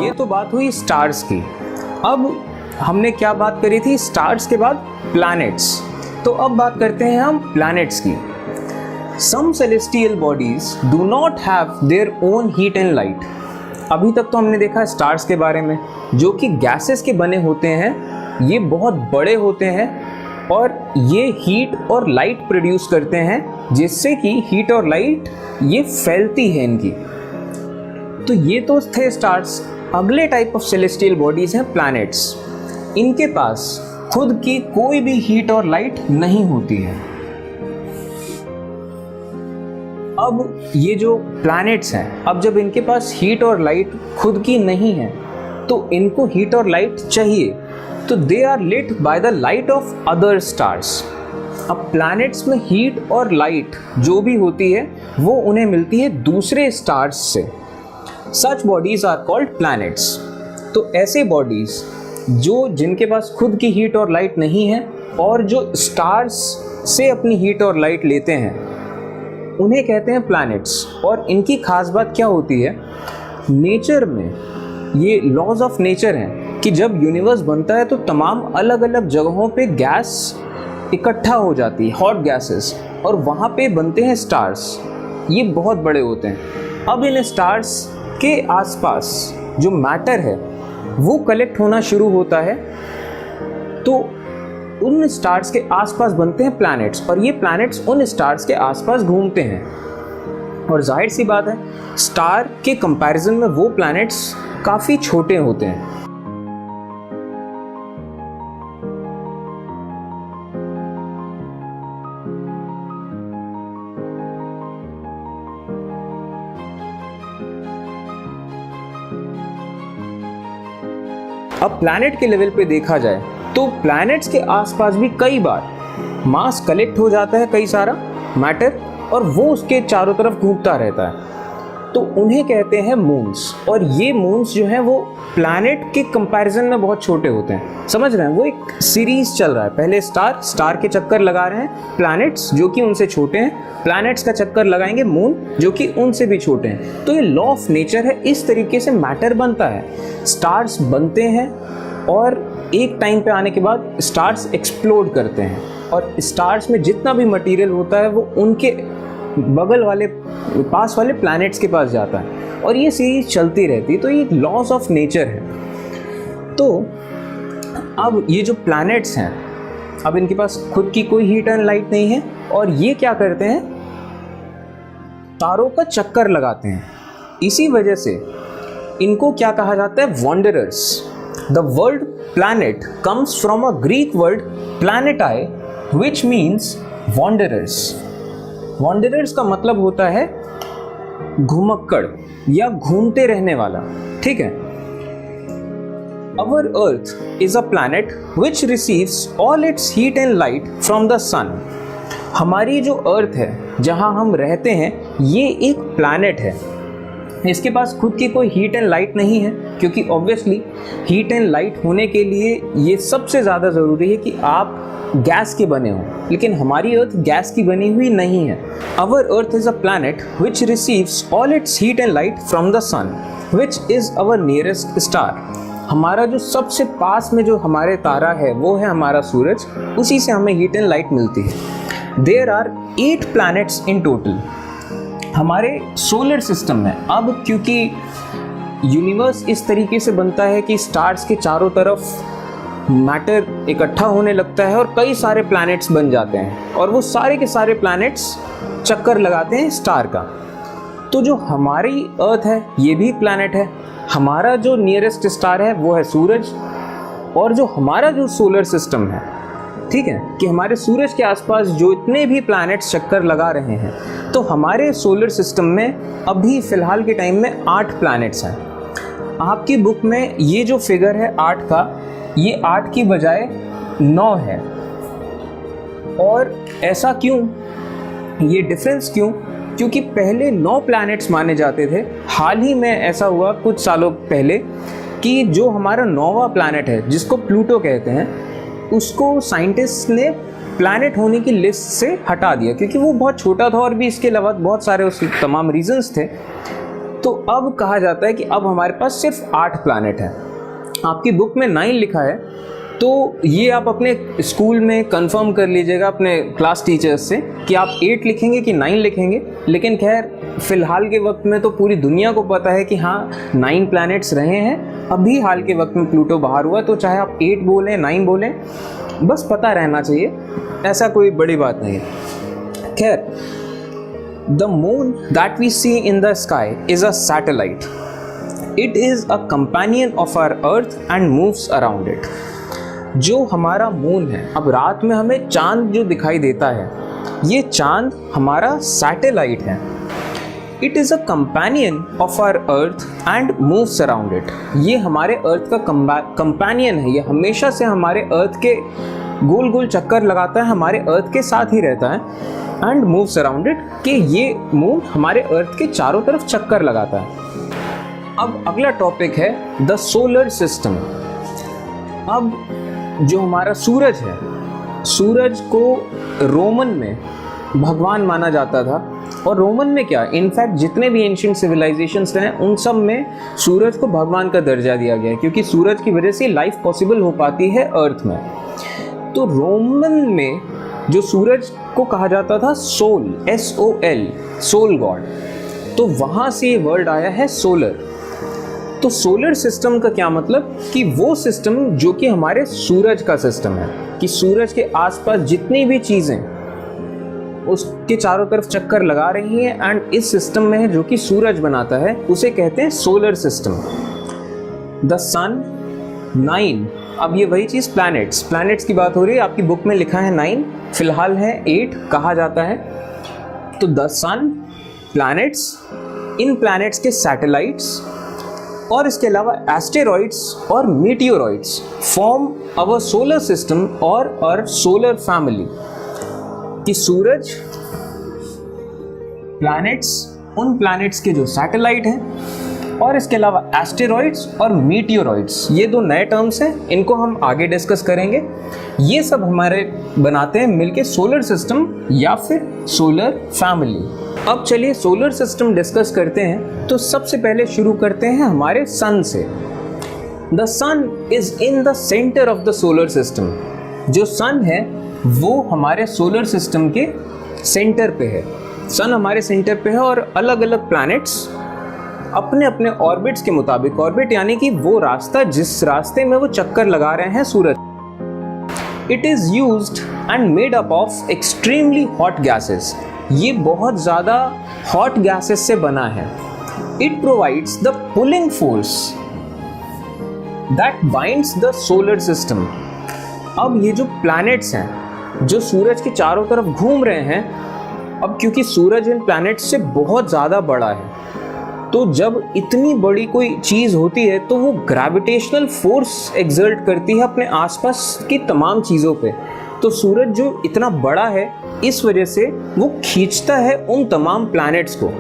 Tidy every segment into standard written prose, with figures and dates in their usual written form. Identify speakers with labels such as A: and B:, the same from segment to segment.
A: ये तो बात हुई स्टार्स की। अब हमने क्या बात करी थी स्टार्स के बाद प्लैनेट्स, तो अब बात करते हैं हम प्लैनेट्स की। Some celestial bodies do not have their own heat and light. अभी तक तो हमने देखा स्टार्स के बारे में जो कि गैसेस के बने होते हैं, ये बहुत बड़े होते हैं और ये हीट और लाइट प्रोड्यूस करते हैं जिससे कि हीट और लाइट ये फैलती है इनकी। तो ये तो थे स्टार्स। अगले टाइप ऑफ सेलेस्टियल बॉडीज हैं प्लैनेट्स। इनके पास खुद की कोई भी हीट और लाइट नहीं होती है। अब ये जो प्लैनेट्स हैं, अब जब इनके पास हीट और लाइट खुद की नहीं है तो इनको हीट और लाइट चाहिए, तो they are lit by the light of other stars. अब प्लैनेट्स में हीट और लाइट जो भी होती है वो उन्हें मिलती है दूसरे स्टार्स से। सच बॉडीज आर कॉल्ड प्लैनेट्स। तो ऐसे बॉडीज जो जिनके पास खुद की हीट और लाइट नहीं है और जो स्टार्स से अपनी हीट और लाइट लेते हैं, उन्हें कहते हैं प्लैनेट्स। और इनकी खास बात क्या होती है, नेचर में ये लॉज ऑफ नेचर हैं कि जब यूनिवर्स बनता है तो तमाम अलग अलग जगहों पे गैस इकट्ठा हो जाती है, हॉट गैसेस, और वहाँ पे बनते हैं स्टार्स। ये बहुत बड़े होते हैं। अब इन स्टार्स के आसपास जो मैटर है वो कलेक्ट होना शुरू होता है, तो उन स्टार्स के आसपास बनते हैं प्लैनेट्स और ये प्लैनेट्स उन स्टार्स के आसपास घूमते हैं। और जाहिर सी बात है स्टार के कंपैरिजन में वो प्लैनेट्स काफ़ी छोटे होते हैं। अब प्लैनेट के लेवल पे देखा जाए तो प्लैनेट्स के आसपास भी कई बार मास कलेक्ट हो जाता है, कई सारा मैटर, और वो उसके चारों तरफ घूमता रहता है, तो उन्हें कहते हैं मून्स। और ये मून्स जो हैं वो प्लैनेट के कंपैरिजन में बहुत छोटे होते हैं। समझ रहे हैं, वो एक सीरीज चल रहा है, पहले स्टार के चक्कर लगा रहे हैं प्लैनेट्स जो कि उनसे छोटे हैं, प्लैनेट्स का चक्कर लगाएंगे मून जो कि उनसे भी छोटे हैं। तो ये लॉ ऑफ नेचर है, इस तरीके से मैटर बनता है। स्टार्स बनते हैं और एक टाइम पे आने के बाद स्टार्स एक्सप्लोड करते हैं और स्टार्स में जितना भी मटेरियल होता है वो उनके बगल वाले पास वाले प्लैनेट्स के पास जाता है और ये सीरीज चलती रहती है। तो ये लॉज ऑफ नेचर है। तो अब ये जो प्लैनेट्स हैं, अब इनके पास खुद की कोई हीट एंड लाइट नहीं है और ये क्या करते हैं, तारों का चक्कर लगाते हैं। इसी वजह से इनको क्या कहा जाता है, wanderers. The word planet comes from a Greek word planetai which means wanderers. Wanderers का मतलब होता है घुमक्कड़ या घूमते रहने वाला, ठीक है। Our Earth is a planet which receives all its heat and light from the sun. हमारी जो अर्थ है जहाँ हम रहते हैं ये एक प्लैनेट है। इसके पास खुद की कोई हीट एंड लाइट नहीं है क्योंकि ऑब्वियसली हीट एंड लाइट होने के लिए ये सबसे ज़्यादा ज़रूरी है कि आप गैस के बने हो, लेकिन हमारी अर्थ गैस की बनी हुई नहीं है। Our Earth is a planet which receives all its heat and light from the sun, which is our nearest star. हमारा जो सबसे पास में जो हमारे तारा है वो है हमारा सूरज, उसी से हमें हीट एंड लाइट मिलती है। There are 8 planets in total. हमारे सोलर सिस्टम में अब क्योंकि यूनिवर्स इस तरीके से बनता है कि स्टार्स के चारों तरफ मैटर इकट्ठा होने लगता है और कई सारे प्लैनेट्स बन जाते हैं और वो सारे के सारे प्लैनेट्स चक्कर लगाते हैं स्टार का। तो जो हमारी अर्थ है ये भी प्लैनेट है। हमारा जो नियरेस्ट स्टार है वो है सूरज, और जो हमारा जो सोलर सिस्टम है, ठीक है, कि हमारे सूरज के आसपास जो इतने भी प्लैनेट्स चक्कर लगा रहे हैं, तो हमारे सोलर सिस्टम में अभी फ़िलहाल के टाइम में 8 प्लैनेट्स हैं। आपकी बुक में ये जो फिगर है 8 का, ये 8 की बजाय 9 है। और ऐसा क्यों, ये डिफरेंस क्यों? क्योंकि पहले 9 प्लैनेट्स माने जाते थे। हाल ही में ऐसा हुआ कुछ सालों पहले कि जो हमारा 9वां प्लैनेट है जिसको प्लूटो कहते हैं, उसको साइंटिस्ट ने प्लैनेट होने की लिस्ट से हटा दिया क्योंकि वो बहुत छोटा था और भी इसके अलावा बहुत सारे उसके तमाम रीजंस थे। तो अब कहा जाता है कि अब हमारे पास सिर्फ 8 प्लैनेट हैं। आपकी बुक में 9 लिखा है, तो ये आप अपने स्कूल में कंफर्म कर लीजिएगा अपने क्लास टीचर्स से कि आप 8 लिखेंगे कि 9 लिखेंगे। लेकिन खैर फ़िलहाल के वक्त में तो पूरी दुनिया को पता है कि हाँ 9 प्लैनेट्स रहे हैं। अभी हाल के वक्त में प्लूटो बाहर हुआ, तो चाहे आप 8 बोलें 9 बोलें, बस पता रहना चाहिए, ऐसा कोई बड़ी बात नहीं है। खैर, the moon that we see in the sky is a satellite. It is a companion of our earth and moves around it. जो हमारा मून है, अब रात में हमें चांद जो दिखाई देता है, ये चांद हमारा सैटेलाइट है। It is a companion of our earth and moves around it. ये हमारे अर्थ का कंपेनियन है, ये हमेशा से हमारे अर्थ के गोल गोल चक्कर लगाता है, हमारे अर्थ के साथ ही रहता है। एंड मूव्स अराउंड इट, कि ये मून हमारे अर्थ के चारों तरफ चक्कर लगाता है। अब अगला टॉपिक है द सोलर सिस्टम। अब जो हमारा सूरज है, सूरज को रोमन में भगवान माना जाता था। और रोमन में क्या, इनफैक्ट जितने भी एंशिएंट सिविलाइजेशंस रहे उन सब में सूरज को भगवान का दर्जा दिया गया है, क्योंकि सूरज की वजह से लाइफ पॉसिबल हो पाती है अर्थ में। तो रोमन में जो सूरज को कहा जाता था सोल, SOL, सोल गॉड, तो वहाँ से ये वर्ड आया है सोलर। तो सोलर सिस्टम का क्या मतलब, कि वो सिस्टम जो कि हमारे सूरज का सिस्टम है, कि सूरज के आसपास जितनी भी चीज़ें उसके चारों तरफ चक्कर लगा रही हैं, एंड इस सिस्टम में है जो कि सूरज बनाता है, उसे कहते हैं सोलर सिस्टम। द सन 9, अब ये वही चीज़ प्लैनेट्स की बात हो रही है। आपकी बुक में लिखा है 9, फिलहाल है 8 कहा जाता है। तो द सन, प्लैनेट्स, इन प्लैनेट्स के सैटेलाइट्स और इसके अलावा एस्टेरॉइड्स और meteoroids form our solar system और अवर सोलर फैमिली। कि सूरज, प्लैनेट्स, उन प्लैनेट्स के जो सैटेलाइट हैं, और इसके अलावा एस्टेरॉइड्स और मीटियोरॉइड्स, ये 2 नए टर्म्स हैं, इनको हम आगे डिस्कस करेंगे। ये सब हमारे बनाते हैं मिलके सोलर सिस्टम या फिर सोलर फैमिली। अब चलिए सोलर सिस्टम डिस्कस करते हैं। तो सबसे पहले शुरू करते हैं हमारे सन से। The sun is in the centre of the solar system. जो सन है वो हमारे सोलर सिस्टम के सेंटर पे है। सन हमारे सेंटर पे है और अलग अलग प्लैनेट्स अपने अपने ऑर्बिट्स के मुताबिक, ऑर्बिट यानी कि वो रास्ता जिस रास्ते में वो चक्कर लगा रहे हैं सूरज। It is used and made up of extremely hot gases. ये बहुत ज़्यादा हॉट गैसेस से बना है। It provides the pulling force that binds the solar system. अब ये जो प्लैनेट्स हैं जो सूरज के चारों तरफ घूम रहे हैं, अब क्योंकि सूरज इन प्लैनेट्स से बहुत ज़्यादा बड़ा है, तो जब इतनी बड़ी कोई चीज़ होती है तो वो ग्रेविटेशनल फोर्स एक्सर्ट करती है अपने आसपास की तमाम चीज़ों पे। तो सूरज जो इतना बड़ा है, इस वजह से वो खींचता है उन तमाम प्लैनेट्स को,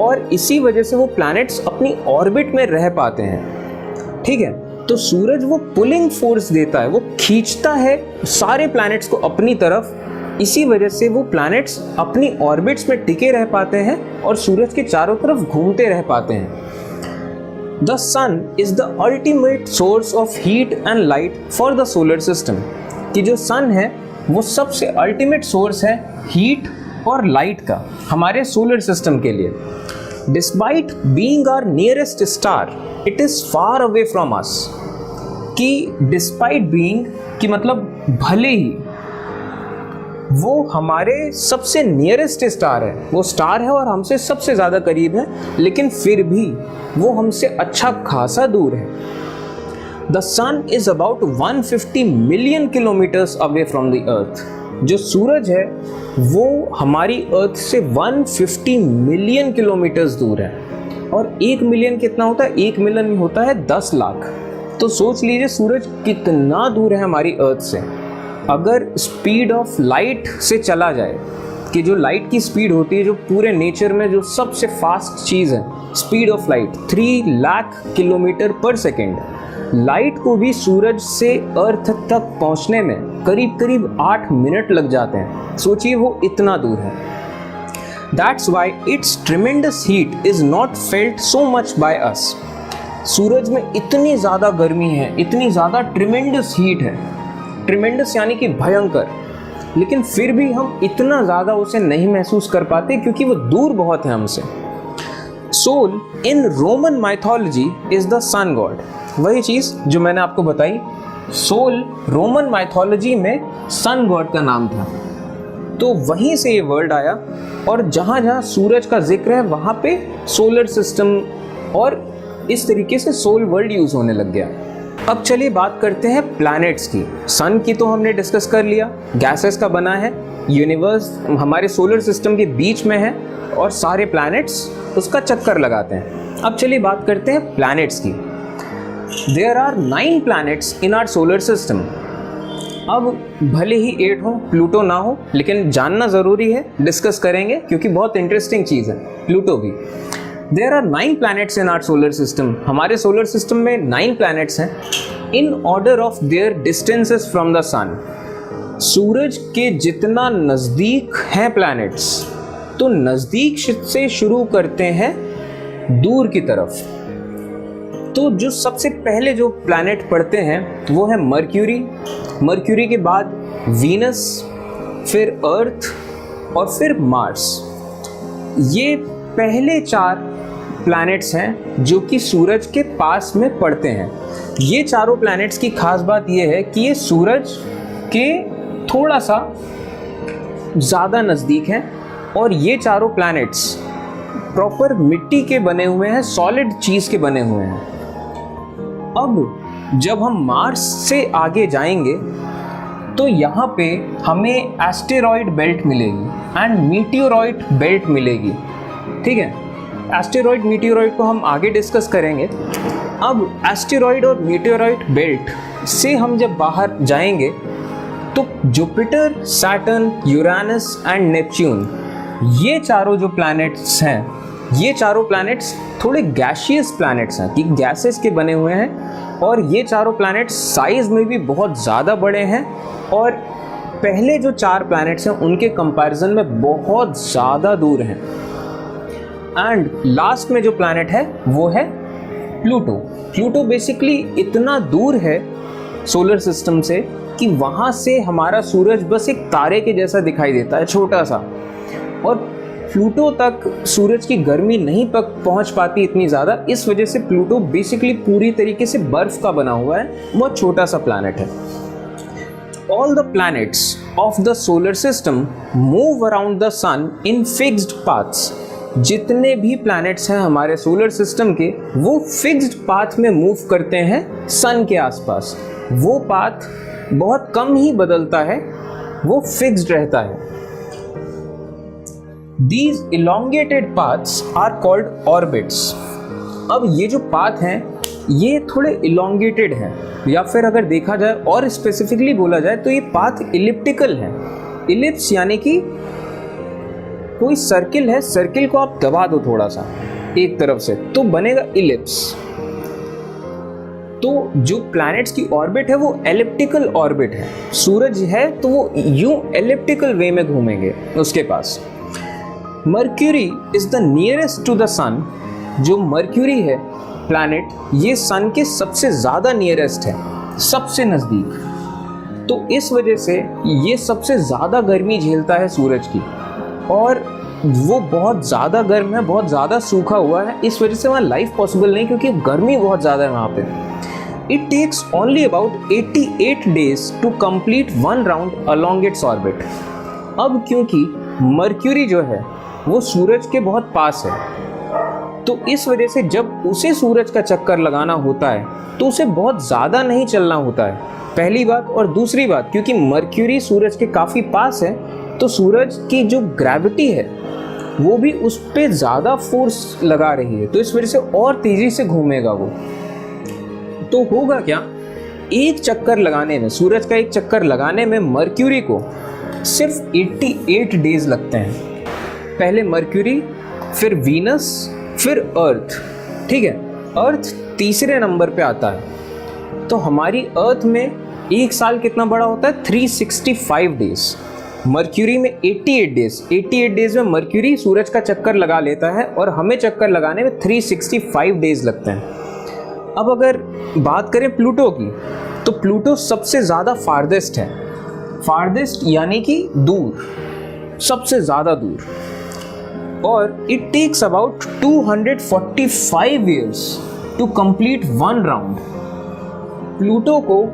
A: और इसी वजह से वो प्लैनेट्स अपनी ऑर्बिट में रह पाते हैं। ठीक है, तो सूरज वो पुलिंग फोर्स देता है, वो खींचता है सारे प्लैनेट्स को अपनी तरफ। इसी वजह से वो प्लैनेट्स अपनी ऑर्बिट्स में टिके रह पाते हैं और सूरज के चारों तरफ घूमते रह पाते हैं। The sun is the ultimate source of heat and light for the solar system. कि जो सन है वो सबसे अल्टीमेट सोर्स है हीट और लाइट का हमारे सोलर सिस्टम के लिए। Despite being our nearest star, it is far away from us. कि डिस्पाइट बीइंग की मतलब भले ही वो हमारे सबसे नियरेस्ट स्टार है, वो स्टार है और हमसे सबसे ज़्यादा करीब है, लेकिन फिर भी वो हमसे अच्छा खासा दूर है। The sun is about 150 million kilometres away from the earth. जो सूरज है वो हमारी अर्थ से 150 मिलियन किलोमीटर्स दूर है। और 1 मिलियन कितना होता है? 1 मिलियन होता है 10 लाख। तो सोच लीजिए सूरज कितना दूर है हमारी अर्थ से। अगर स्पीड ऑफ लाइट से चला जाए, कि जो लाइट की स्पीड होती है, जो पूरे नेचर में जो सबसे फास्ट चीज़ है, speed of light 3 lakh kilometre पर सेकेंड। लाइट को भी सूरज से अर्थ तक पहुंचने में करीब करीब 8 मिनट लग जाते हैं। सोचिए वो इतना दूर है। That's why its tremendous heat is not felt so much by us. सूरज में इतनी ज़्यादा गर्मी है, इतनी ज़्यादा ट्रिमेंडस हीट है, ट्रिमेंडस यानी कि भयंकर, लेकिन फिर भी हम इतना ज़्यादा उसे नहीं महसूस कर पाते क्योंकि वो दूर बहुत है हमसे। Sol in Roman mythology is the sun god. वही चीज़ जो मैंने आपको बताई, सोल रोमन माइथोलॉजी में सन गॉड का नाम था, तो वहीं से ये वर्ड आया, और जहाँ जहाँ सूरज का जिक्र है वहाँ पे सोलर सिस्टम और इस तरीके से सोल वर्ड यूज़ होने लग गया। अब चलिए बात करते हैं प्लैनेट्स की। सन की तो हमने डिस्कस कर लिया, गैसेस का बना है, यूनिवर्स हमारे सोलर सिस्टम के बीच में है और सारे प्लैनेट्स उसका चक्कर लगाते हैं। अब चलिए बात करते हैं प्लैनेट्स की। There are 9 planets in our solar system. अब भले ही 8 हो, प्लूटो ना हो, लेकिन जानना ज़रूरी है, डिस्कस करेंगे क्योंकि बहुत इंटरेस्टिंग चीज़ है प्लूटो भी। There are 9 planets in our solar system. हमारे सोलर सिस्टम में 9 प्लैनेट्स हैं in order of their distances from the sun. सूरज के जितना नज़दीक हैं प्लैनेट्स, तो नज़दीक से शुरू करते हैं दूर की तरफ। तो जो सबसे पहले जो प्लैनेट पढ़ते हैं वो है मर्क्यूरी, मर्क्यूरी के बाद वीनस, फिर अर्थ और फिर मार्स। ये पहले 4 प्लैनेट्स हैं जो कि सूरज के पास में पड़ते हैं। ये चारों प्लैनेट्स की खास बात ये है कि ये सूरज के थोड़ा सा ज़्यादा नज़दीक हैं, और ये चारों प्लैनेट्स प्रॉपर मिट्टी के बने हुए हैं, सॉलिड चीज़ के बने हुए हैं। अब जब हम मार्स से आगे जाएंगे तो यहाँ पे हमें एस्टेरॉयड बेल्ट मिलेगी एंड मीटियोरॉइड बेल्ट मिलेगी, ठीक है। एस्टेरॉयड मीटियोरॉइड को हम आगे डिस्कस करेंगे। अब एस्टेरॉयड और मीटियोरॉइड बेल्ट से हम जब बाहर जाएंगे तो Jupiter, Saturn, Uranus and Neptune, ये चारों जो प्लैनेट्स हैं, ये चारों प्लैनेट्स थोड़े गैशियस प्लैनेट्स हैं कि गैसेस के बने हुए हैं, और ये चारों प्लैनेट्स साइज़ में भी बहुत ज़्यादा बड़े हैं, और पहले जो 4 प्लैनेट्स हैं उनके कंपैरिजन में बहुत ज़्यादा दूर हैं। एंड लास्ट में जो प्लैनेट है वो है प्लूटो। प्लूटो बेसिकली इतना दूर है सोलर सिस्टम से कि वहाँ से हमारा सूरज बस एक तारे के जैसा दिखाई देता है, छोटा सा, और प्लूटो तक सूरज की गर्मी नहीं पहुंच पाती इतनी ज़्यादा। इस वजह से प्लूटो बेसिकली पूरी तरीके से बर्फ का बना हुआ है, बहुत छोटा सा प्लैनेट है। All the planets of the solar system move around the sun in fixed paths. जितने भी प्लैनेट्स हैं हमारे सोलर सिस्टम के, वो फिक्स्ड पाथ में मूव करते हैं सन के आसपास। वो पाथ बहुत कम ही बदलता है, वो फिक्स्ड रहता है। These elongated paths are called orbits. अब ये जो पाथ हैं ये थोड़े elongated हैं, या फिर अगर देखा जाए और स्पेसिफिकली बोला जाए तो ये पाथ इलिप्टिकल है। इलिप्स यानी कि कोई सर्किल है, सर्किल को आप दबा दो थोड़ा सा एक तरफ से तो बनेगा इलिप्स। तो जो प्लैनेट्स की ऑर्बिट है वो एलिप्टिकल ऑर्बिट है। सूरज है तो वो यूं एलिप्टिकल वे में घूमेंगे उसके पास। Mercury is the nearest to the sun. जो मर्क्यूरी है प्लैनेट, ये सन के सबसे ज़्यादा नियरेस्ट है, सबसे नज़दीक। तो इस वजह से ये सबसे ज़्यादा गर्मी झेलता है सूरज की, और वो बहुत ज़्यादा गर्म है, बहुत ज़्यादा सूखा हुआ है। इस वजह से वहाँ लाइफ पॉसिबल नहीं, क्योंकि गर्मी बहुत ज़्यादा है वहाँ पे। It takes only about 88 days to complete one round along its orbit. अब क्योंकि मर्क्यूरी जो है वो सूरज के बहुत पास है, तो इस वजह से जब उसे सूरज का चक्कर लगाना होता है तो उसे बहुत ज़्यादा नहीं चलना होता है, पहली बात। और दूसरी बात, क्योंकि मर्क्यूरी सूरज के काफ़ी पास है तो सूरज की जो ग्रेविटी है वो भी उस पर ज़्यादा फोर्स लगा रही है, तो इस वजह से और तेज़ी से घूमेगा वो। तो होगा क्या, एक चक्कर लगाने में, सूरज का एक चक्कर लगाने में मर्क्यूरी को सिर्फ 88 डेज लगते हैं। पहले मर्क्यूरी, फिर वीनस, फिर अर्थ, ठीक है। अर्थ तीसरे नंबर पे आता है। तो हमारी अर्थ में एक साल कितना बड़ा होता है, 365 डेज। मर्क्यूरी में 88 डेज में मर्क्यूरी सूरज का चक्कर लगा लेता है और हमें चक्कर लगाने में 365 डेज लगते हैं। अब अगर बात करें प्लूटो की, तो प्लूटो सबसे ज़्यादा फारदेस्ट है। फारदेस्ट यानी कि दूर, सबसे ज़्यादा दूर, और it takes about 245 years to complete one round. Pluto को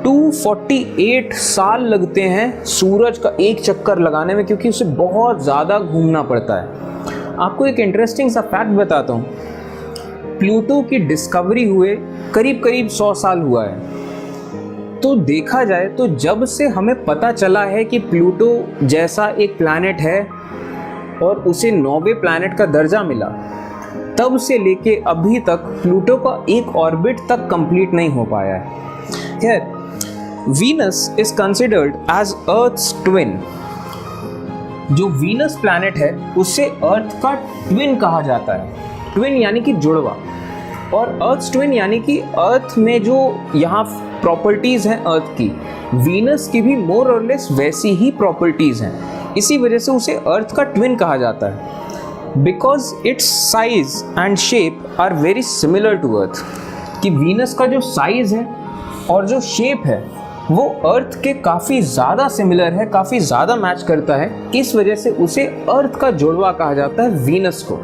A: 248 साल लगते हैं सूरज का एक चक्कर लगाने में, क्योंकि उसे बहुत ज़्यादा घूमना पड़ता है। आपको एक इंटरेस्टिंग सा फैक्ट बताता हूँ। प्लूटो की डिस्कवरी हुए करीब करीब 100 साल हुआ है। तो देखा जाए तो जब से हमें पता चला है कि प्लूटो जैसा एक प्लैनेट है और उसे 9वें प्लैनेट का दर्जा मिला, तब से लेके अभी तक प्लूटो का एक ऑर्बिट तक कंप्लीट नहीं हो पाया है। खैर, Venus is considered as earth's twin. जो वीनस प्लैनेट है उसे अर्थ का ट्विन कहा जाता है। ट्विन यानी कि जुड़वा, और अर्थ ट्विन यानी कि अर्थ में जो यहाँ प्रॉपर्टीज हैं अर्थ की, वीनस की भी मोर और लेस वैसी ही प्रॉपर्टीज हैं। इसी वजह से उसे अर्थ का ट्विन कहा जाता है, because its size and shape are very similar to earth. कि वीनस का जो साइज है और जो शेप है वो अर्थ के काफ़ी ज़्यादा सिमिलर है, काफ़ी ज़्यादा मैच करता है। इस वजह से उसे अर्थ का जुड़वा कहा जाता है, वीनस को।